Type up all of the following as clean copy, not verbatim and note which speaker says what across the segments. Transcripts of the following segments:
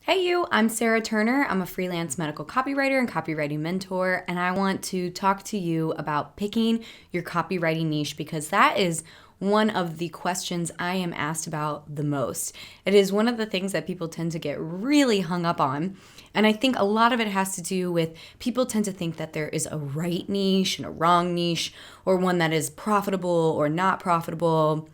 Speaker 1: Hey you, I'm Sarah Turner. I'm a freelance medical copywriter and copywriting mentor, and I want to talk to you about picking your copywriting niche because that is one of the questions I am asked about the most. It is one of the things that people tend to get really hung up on, and I think a lot of it has to do with people tend to think that there is a right niche and a wrong niche, or one that is profitable or not profitable.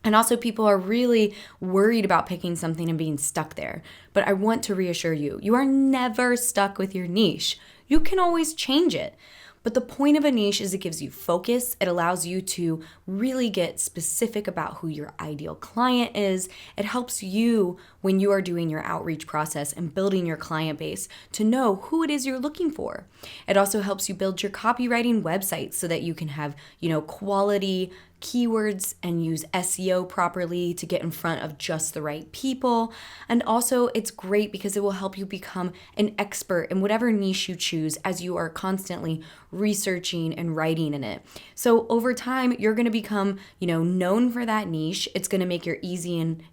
Speaker 1: And also, people are really worried about picking something and being stuck there. But I want to reassure you, you are never stuck with your niche. You can always change it. But the point of a niche is it gives you focus. It allows you to really get specific about who your ideal client is. It helps you when you are doing your outreach process and building your client base to know who it is you're looking for. It also helps you build your copywriting website so that you can have, quality keywords and use SEO properly to get in front of just the right people. And also, it's great because it will help you become an expert in whatever niche you choose as you are constantly researching and writing in it. So over time, you're going to become, known for that niche. It's going to make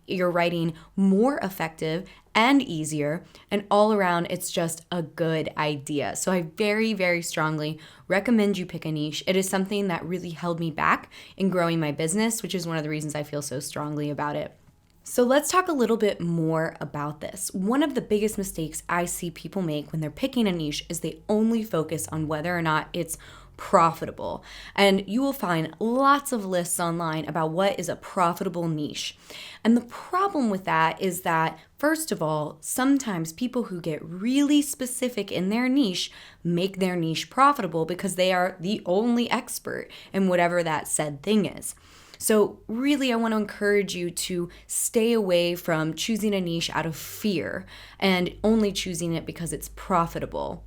Speaker 1: your writing more effective and easier, and all around it's just a good idea. So I very, very strongly recommend you pick a niche. It is something that really held me back in growing my business, which is one of the reasons I feel so strongly about it. So let's talk a little bit more about this. One of the biggest mistakes I see people make when they're picking a niche is they only focus on whether or not it's profitable. And you will find lots of lists online about what is a profitable niche. And the problem with that is that, first of all, sometimes people who get really specific in their niche make their niche profitable because they are the only expert in whatever that said thing is. So really, I want to encourage you to stay away from choosing a niche out of fear and only choosing it because it's profitable.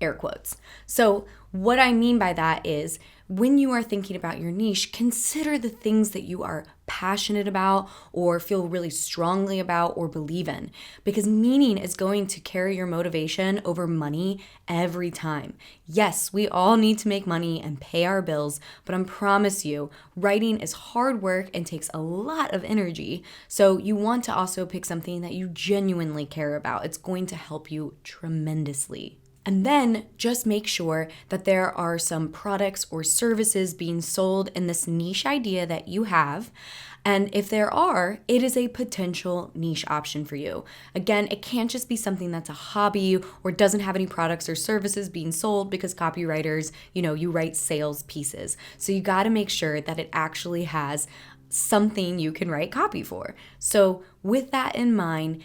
Speaker 1: Air quotes. So what I mean by that is when you are thinking about your niche, consider the things that you are passionate about or feel really strongly about or believe in, because meaning is going to carry your motivation over money every time. Yes, we all need to make money and pay our bills, but I promise you, writing is hard work and takes a lot of energy. So you want to also pick something that you genuinely care about. It's going to help you tremendously. And then just make sure that there are some products or services being sold in this niche idea that you have. And if there are, it is a potential niche option for you. Again, it can't just be something that's a hobby or doesn't have any products or services being sold, because copywriters, you write sales pieces. So you got to make sure that it actually has something you can write copy for. So with that in mind,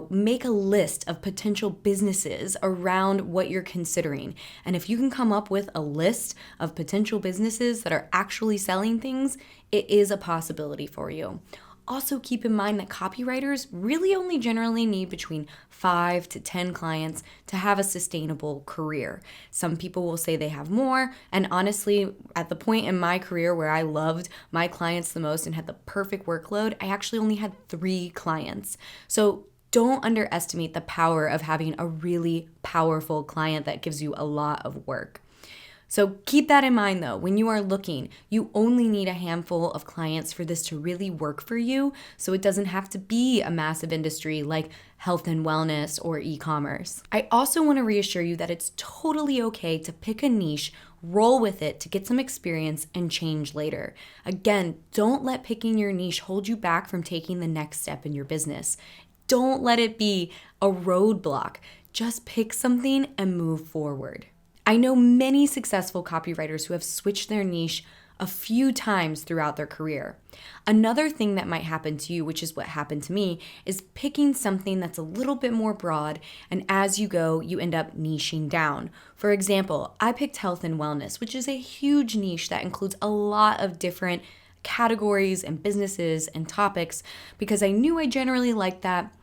Speaker 1: make a list of potential businesses around what you're considering. And if you can come up with a list of potential businesses that are actually selling things, it is a possibility for you. Also, keep in mind that copywriters really only generally need between 5 to 10 clients to have a sustainable career. Some people will say they have more, and honestly, at the point in my career where I loved my clients the most and had the perfect workload, I actually only had 3 clients. So don't underestimate the power of having a really powerful client that gives you a lot of work. So keep that in mind though. When you are looking, you only need a handful of clients for this to really work for you. So it doesn't have to be a massive industry like health and wellness or e-commerce. I also want to reassure you that it's totally okay to pick a niche, roll with it to get some experience and change later. Again, don't let picking your niche hold you back from taking the next step in your business. Don't let it be a roadblock. Just pick something and move forward. I know many successful copywriters who have switched their niche a few times throughout their career. Another thing that might happen to you, which is what happened to me, is picking something that's a little bit more broad, and as you go, you end up niching down. For example, I picked health and wellness, which is a huge niche that includes a lot of different categories and businesses and topics, because I knew I generally liked that.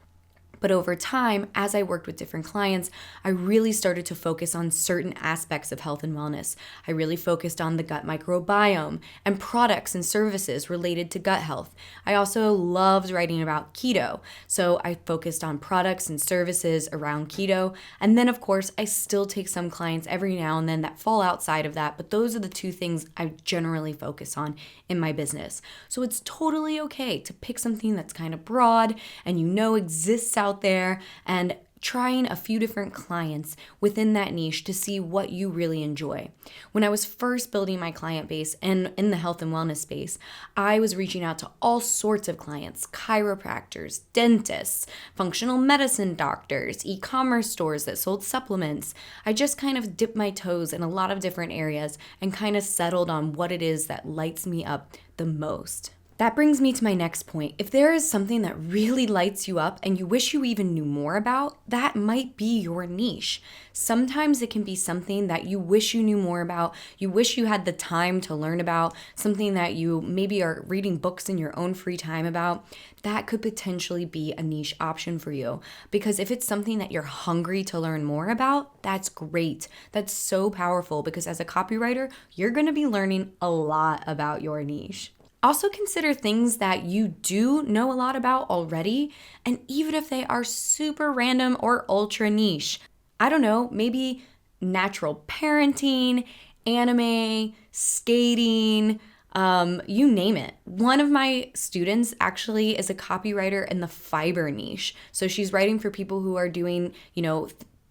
Speaker 1: But over time, as I worked with different clients, I really started to focus on certain aspects of health and wellness. I really focused on the gut microbiome and products and services related to gut health. I also loved writing about keto, so I focused on products and services around keto. And then, of course, I still take some clients every now and then that fall outside of that, but those are the 2 things I generally focus on in my business. So it's totally okay to pick something that's kind of broad and exists out out there and trying a few different clients within that niche to see what you really enjoy. When I was first building my client base and in the health and wellness space, I was reaching out to all sorts of clients: chiropractors, dentists, functional medicine doctors, e-commerce stores that sold supplements. I just kind of dipped my toes in a lot of different areas and kind of settled on what it is that lights me up the most. That brings me to my next point. If there is something that really lights you up and you wish you even knew more about, that might be your niche. Sometimes it can be something that you wish you knew more about, you wish you had the time to learn about, something that you maybe are reading books in your own free time about. That could potentially be a niche option for you. Because if it's something that you're hungry to learn more about, that's great. That's so powerful, because as a copywriter, you're going to be learning a lot about your niche. Also consider things that you do know a lot about already, and even if they are super random or ultra niche. I don't know, maybe natural parenting, anime, skating, you name it. One of my students actually is a copywriter in the fiber niche. So she's writing for people who are doing,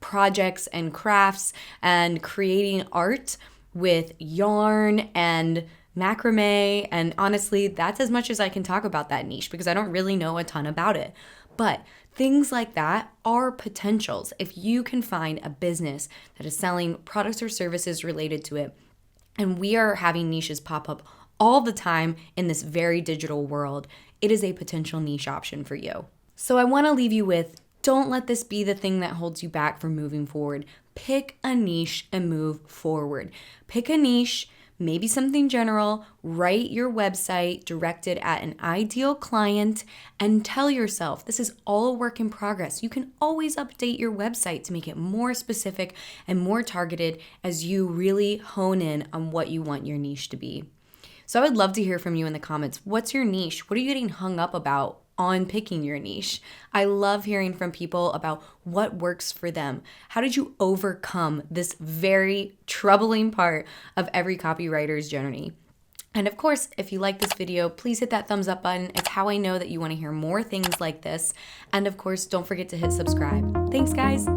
Speaker 1: projects and crafts and creating art with yarn and macrame, and honestly, that's as much as I can talk about that niche because I don't really know a ton about it. But things like that are potentials. If you can find a business that is selling products or services related to it, and we are having niches pop up all the time in this very digital world, it is a potential niche option for you. So I want to leave you with, don't let this be the thing that holds you back from moving forward. Pick a niche and move forward. Pick a niche, maybe something general, write your website directed at an ideal client, and tell yourself this is all a work in progress. You can always update your website to make it more specific and more targeted as you really hone in on what you want your niche to be. So I would love to hear from you in the comments. What's your niche? What are you getting hung up about on picking your niche? I love hearing from people about what works for them. How did you overcome this very troubling part of every copywriter's journey? And of course, if you like this video, please hit that thumbs up button. It's how I know that you want to hear more things like this. And of course, don't forget to hit subscribe. Thanks, guys.